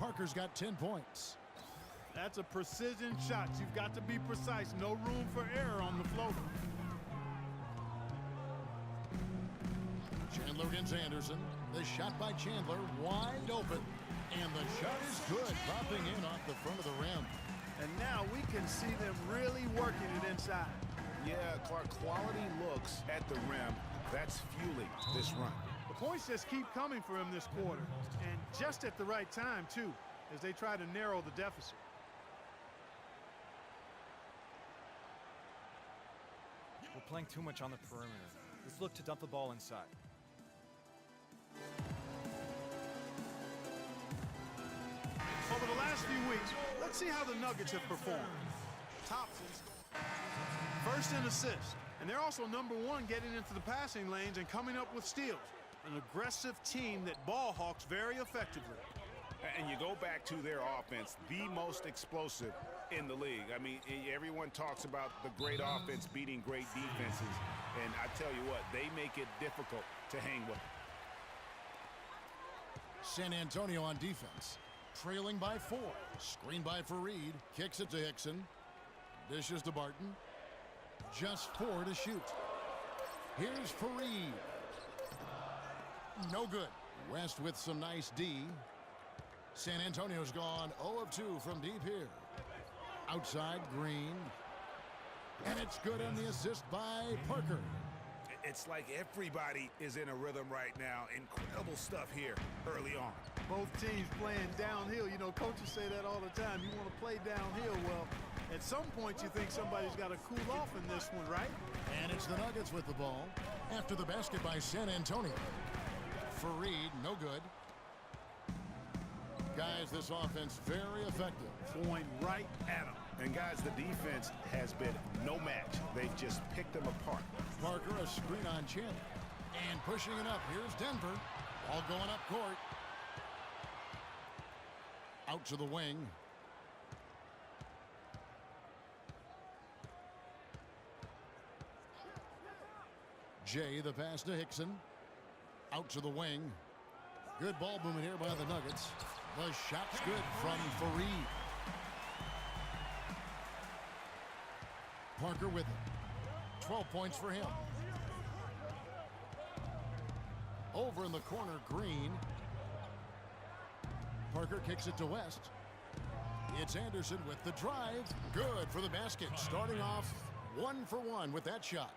Parker's got 10 points. That's a precision shot. You've got to be precise. No room for error on the floater. Chandler against Anderson. The shot by Chandler, wide open. And the shot is good, popping in off the front of the rim. And now we can see them really working it inside. Yeah, Clark, quality looks at the rim. That's fueling this run. The points just keep coming for him this quarter. And just at the right time, too, as they try to narrow the deficit. We're playing too much on the perimeter. Let's look to dump the ball inside. Over the last few weeks, let's see how the Nuggets have performed. Top first in assists, and they're also #1 getting into the passing lanes and coming up with steals. An aggressive team that ball hawks very effectively. And you go back to their offense, the most explosive in the league. I mean, everyone talks about the great offense beating great defenses, and I tell you what, they make it difficult to hang with. San Antonio on defense. Trailing by 4. Screen by Fareed. Kicks it to Hickson. Dishes to Barton. Just 4 to shoot. Here's Fareed. No good. West with some nice D. San Antonio's gone 0 of 2 from deep here. Outside, Green. And it's good on the assist by Parker. It's like everybody is in a rhythm right now. Incredible stuff here early on. Both teams playing downhill. You know, coaches say that all the time. You want to play downhill. Well, at some point you think somebody's got to cool off in this one, right? And it's the Nuggets with the ball. After the basket by San Antonio. Fareed, no good. Guys, this offense very effective. Going right at them. And guys, the defense has been no match. They've just picked them apart. Parker, a screen on Chandler. And pushing it up. Here's Denver. All going up court. Out to the wing. Jay, the pass to Hickson. Out to the wing. Good ball movement here by the Nuggets. The shot's good from Fareed. Parker with it. 12 points for him. Over in the corner, Green. Parker kicks it to West. It's Anderson with the drive. Good for the basket. Starting off 1 for 1 with that shot.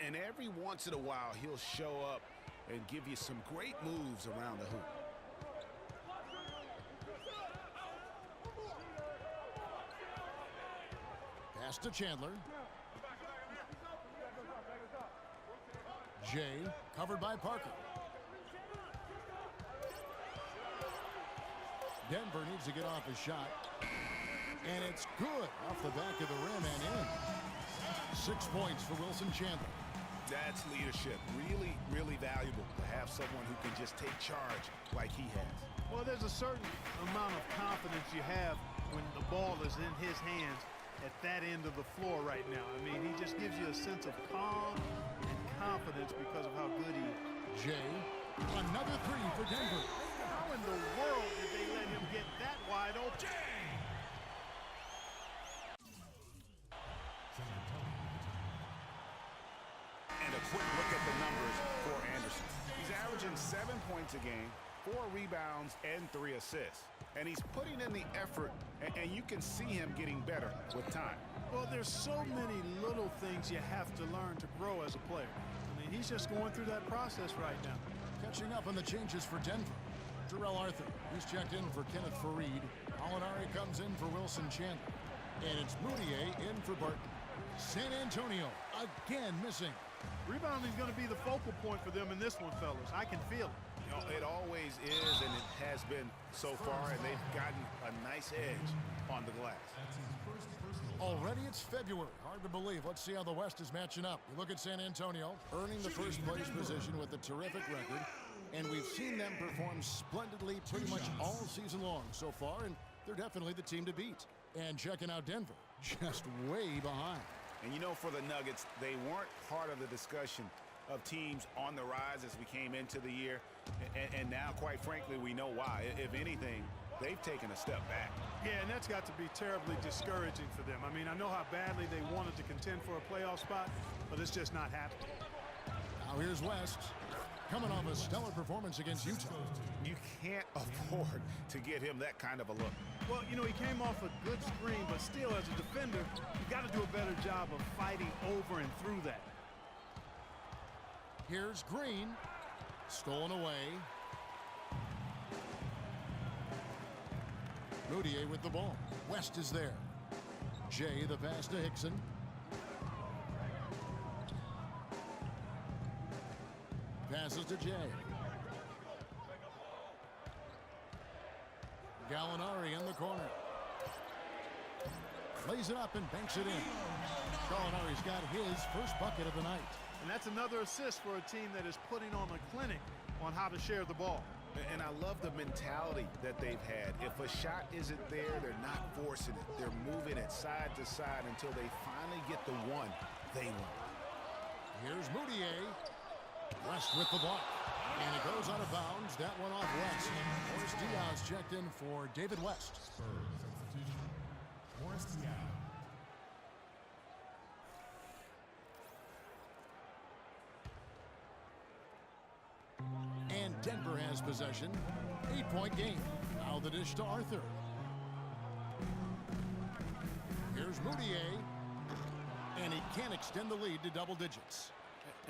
And every once in a while, he'll show up and give you some great moves around the hoop. Pass to Chandler. Jay, covered by Parker. Denver needs to get off a shot. And it's good off the back of the rim and in. 6 points for Wilson Chandler. That's leadership. Really, really valuable to have someone who can just take charge like he has. Well, there's a certain amount of confidence you have when the ball is in his hands at that end of the floor right now. I mean, he just gives you a sense of calm and confidence because of how good he is. Jay, another 3 for Denver. How in the world did they let him get that wide open? And a quick look at the numbers for Anderson. He's averaging 7 points a game, 4 rebounds, and 3 assists. And he's putting in the effort, and you can see him getting better with time. Well, there's so many little things you have to learn to grow as a player. I mean, he's just going through that process right now. Catching up on the changes for Denver. Jarrell Arthur, he's checked in for Kenneth Fareed. Alinari comes in for Wilson Chandler. And it's Moutier in for Barton. San Antonio again missing. Rebounding is going to be the focal point for them in this one, fellas. I can feel it. You know, it always is, and it has been so far, and they've gotten a nice edge on the glass. Already it's February. Hard to believe. Let's see how the West is matching up. You look at San Antonio, earning the first place position with a terrific record, and we've seen them perform splendidly pretty much all season long so far, and they're definitely the team to beat. And checking out Denver, just way behind. And you know, for the Nuggets, they weren't part of the discussion of teams on the rise as we came into the year. And now, quite frankly, we know why. If anything, they've they've taken a step back. Yeah, and that's got to be terribly discouraging for them. I mean, I know how badly they wanted to contend for a playoff spot, but it's just not happening. Now here's West, coming off a stellar performance against Utah. You can't afford to get him that kind of a look. Well, you know, he came off a good screen, but still, as a defender, you got to do a better job of fighting over and through that. Here's Green, stolen away. Moutier with the ball. West is there. Jay the pass to Hickson. Passes to Jay. Gallinari in the corner. Lays it up and banks it in. Gallinari's got his first bucket of the night. And that's another assist for a team that is putting on a clinic on how to share the ball. And I love the mentality that they've had. If a shot isn't there, they're not forcing it. They're moving it side to side until they finally get the one they want. Here's Moutier. West with the block. And it goes out of bounds. That one off West. Morris Diaz checked in for David West. Morris Diaz. And Denver has possession. 8-point game. Now the dish to Arthur. Here's Moutier. And he can't extend the lead to double digits.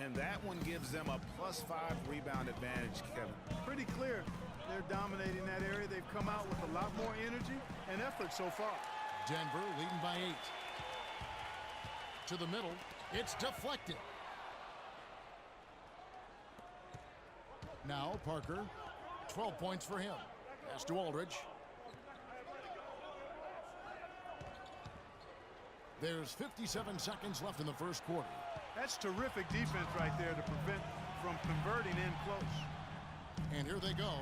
And that one gives them a +5 rebound advantage, Kevin. Pretty clear they're dominating that area. They've come out with a lot more energy and effort so far. Denver leading by 8. To the middle. It's deflected. Now Parker. 12 points for him. Pass to Aldridge. There's 57 seconds left in the first quarter. That's terrific defense right there to prevent from converting in close. And here they go.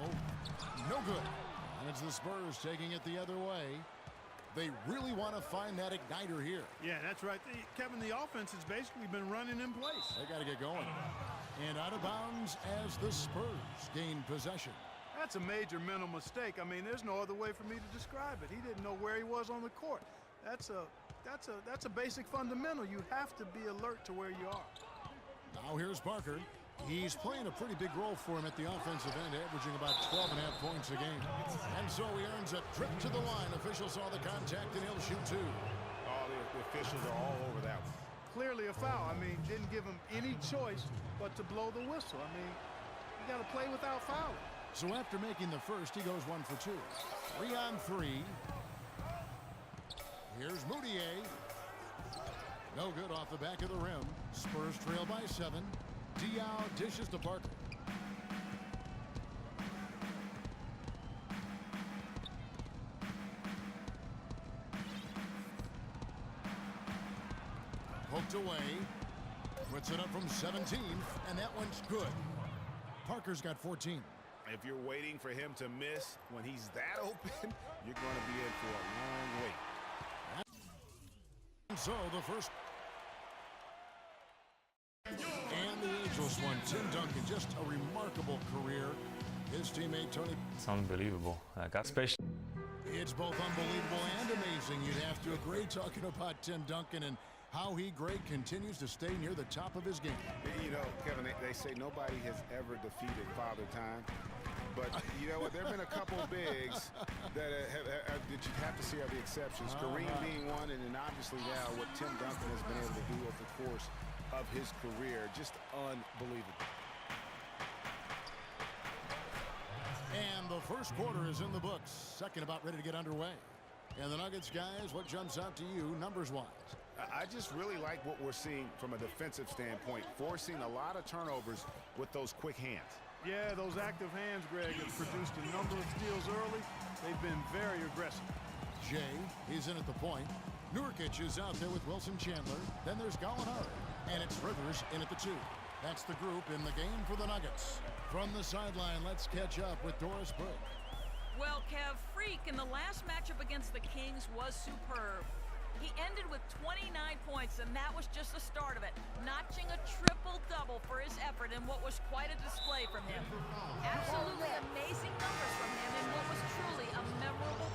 No good. And it's the Spurs taking it the other way. They really want to find that igniter here. Yeah, that's right. Kevin, the offense has basically been running in place. They got to get going. And out of bounds as the Spurs gain possession. That's a major mental mistake. I mean, there's no other way for me to describe it. He didn't know where he was on the court. That's a basic fundamental. You have to be alert to where you are. Now here's Parker. He's playing a pretty big role for him at the offensive end, averaging about 12.5 points a game. And so he earns a trip to the line. Officials saw the contact, and he'll shoot 2. Oh, the officials are all over that one. Clearly a foul. I mean, didn't give him any choice but to blow the whistle. I mean, you got to play without fouling. So after making the first, he goes 1 for 2. 3 on 3. Here's Moutier. No good off the back of the rim. Spurs trail by 7. Diao dishes to Parker. Poked away. Puts it up from 17, and that one's good. Parker's got 14. If you're waiting for him to miss when he's that open, you're going to be in for a long wait. And so the first. And the ageless one, Tim Duncan, just a remarkable career. His teammate Tony. It's unbelievable. I got special. It's both unbelievable and amazing. You'd have to agree talking about Tim Duncan and how he continues to stay near the top of his game. You know, Kevin, they say nobody has ever defeated Father Time. But you know what? There have been a couple of bigs that you have to see are the exceptions. Kareem being one, and then obviously now what Tim Duncan has been able to do over the course of his career. Just unbelievable. And the first quarter is in the books. Second about ready to get underway. And the Nuggets, guys, what jumps out to you numbers-wise? I just really like what we're seeing from a defensive standpoint, forcing a lot of turnovers with those quick hands. Yeah, those active hands, Greg, have produced a number of steals early. They've been very aggressive. Jay, he's in at the point. Nurkic is out there with Wilson Chandler. Then there's Gallinari. And it's Rivers in at the 2. That's the group in the game for the Nuggets. From the sideline, let's catch up with Doris Burke. Well, Kev, Freak in the last matchup against the Kings was superb. He ended with 29 points, and that was just the start of it, notching a triple-double for his effort in what was quite a display from him. Absolutely amazing numbers from him in what was truly a memorable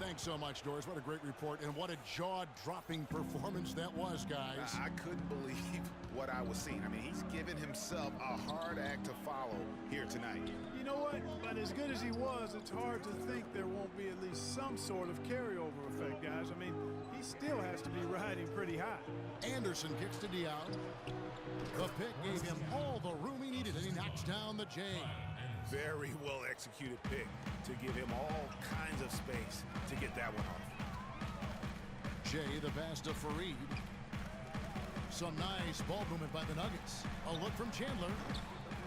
Thanks so much, Doris. What a great report, and what a jaw-dropping performance that was, guys. I couldn't believe what I was seeing. I mean, he's given himself a hard act to follow here tonight. You know what? But as good as he was, it's hard to think there won't be at least some sort of carryover effect, guys. I mean, he still has to be riding pretty high. Anderson kicks to Dion. The pick gave him all the room he needed, and he knocks down the J. Very well executed pick to give him all kinds of space to get that one off. Jay, the pass to Fareed. Some nice ball movement by the Nuggets. A look from Chandler.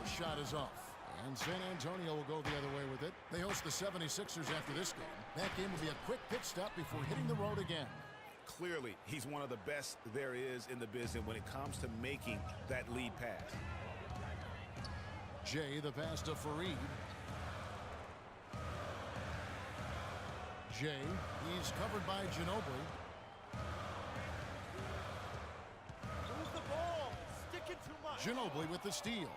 The shot is off. And San Antonio will go the other way with it. They host the 76ers after this game. That game will be a quick pit stop before hitting the road again. Clearly, he's one of the best there is in the business when it comes to making that lead pass. Jay, the pass to Fareed. Jay, he's covered by Ginobili. Move the ball. Sticking too much. Ginobili with the steal.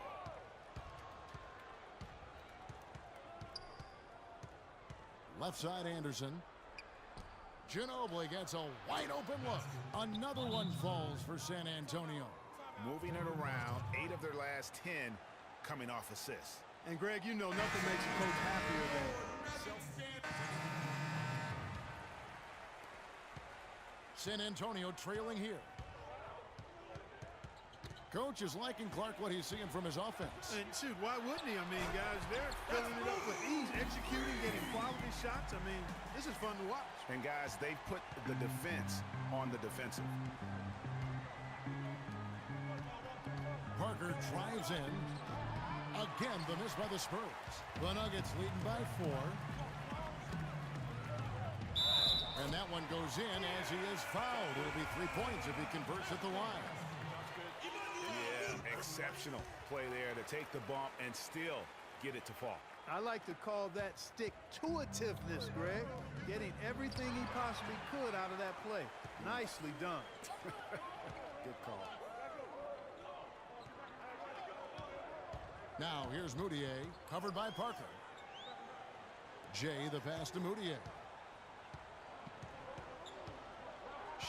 Left side, Anderson. Ginobili gets a wide open look. Another one falls for San Antonio. Moving it around, 8 of their last 10 coming off assists. And Greg, you know nothing makes a coach happier than San Antonio trailing here. Coach is liking Clark what he's seeing from his offense. And shoot, why wouldn't he? I mean, guys, they're filling it up with ease, executing, getting quality shots. I mean, this is fun to watch. And guys, they've put the defense on the defensive. Parker drives in. Again, the miss by the Spurs. The Nuggets leading by 4. And that one goes in as he is fouled. It'll be 3 points if he converts at the line. Yeah, exceptional play there to take the bump and still get it to fall. I like to call that stick-to-itiveness, Greg. Getting everything he possibly could out of that play. Nicely done. Good call. Now, here's Moutier, covered by Parker. Jay, the pass to Moutier.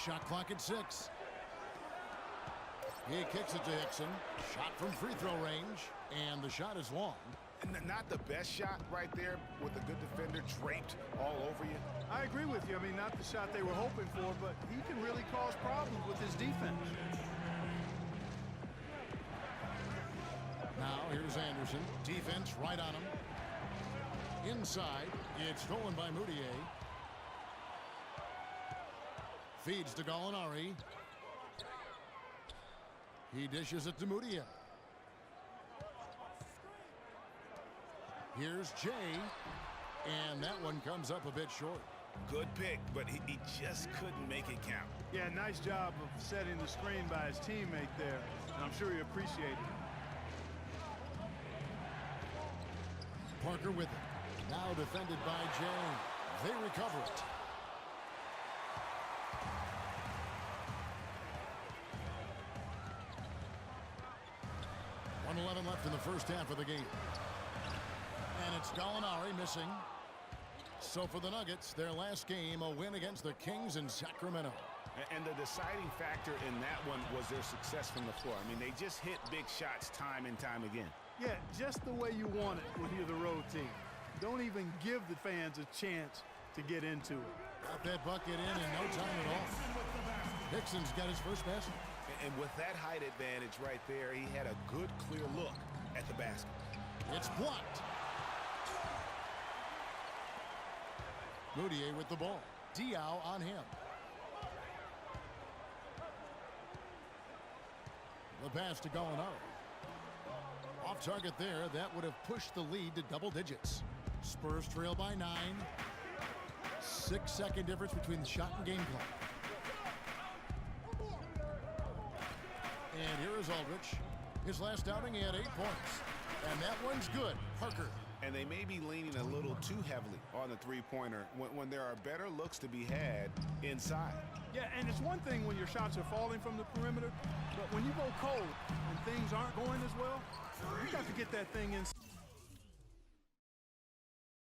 Shot clock at 6. He kicks it to Hickson. Shot from free throw range, and the shot is long. Not the best shot right there with a good defender draped all over you. I agree with you. I mean, not the shot they were hoping for, but he can really cause problems with his defense. Now, here's Anderson. Defense right on him. Inside, it's stolen by Moutier. Feeds to Gallinari. He dishes it to Moutier. Here's Jay. And that one comes up a bit short. Good pick, but he just couldn't make it count. Yeah, nice job of setting the screen by his teammate there. And I'm sure he appreciated it. Parker with it. Now defended by Jay. They recover it. .11 left in the first half of the game. And it's Gallinari missing. So for the Nuggets, their last game, a win against the Kings in Sacramento. And the deciding factor in that one was their success from the floor. I mean, they just hit big shots time and time again. Yeah, just the way you want it when you're the road team. Don't even give the fans a chance to get into it. Got that bucket in no time at all. Hickson's got his first basket. And with that height advantage right there, he had a good, clear look at the basket. It's blocked. Moutier with the ball. Diaw on him. The pass to Gallinari. Off target there. That would have pushed the lead to double digits. Spurs trail by 9. 6-second difference between the shot and game clock. And here is Aldridge. His last outing, he had 8 points. And that one's good. Parker. And they may be leaning a little too heavily on the three-pointer when there are better looks to be had inside. Yeah, and it's one thing when your shots are falling from the perimeter, but when you go cold and things aren't going as well, you got to get that thing inside.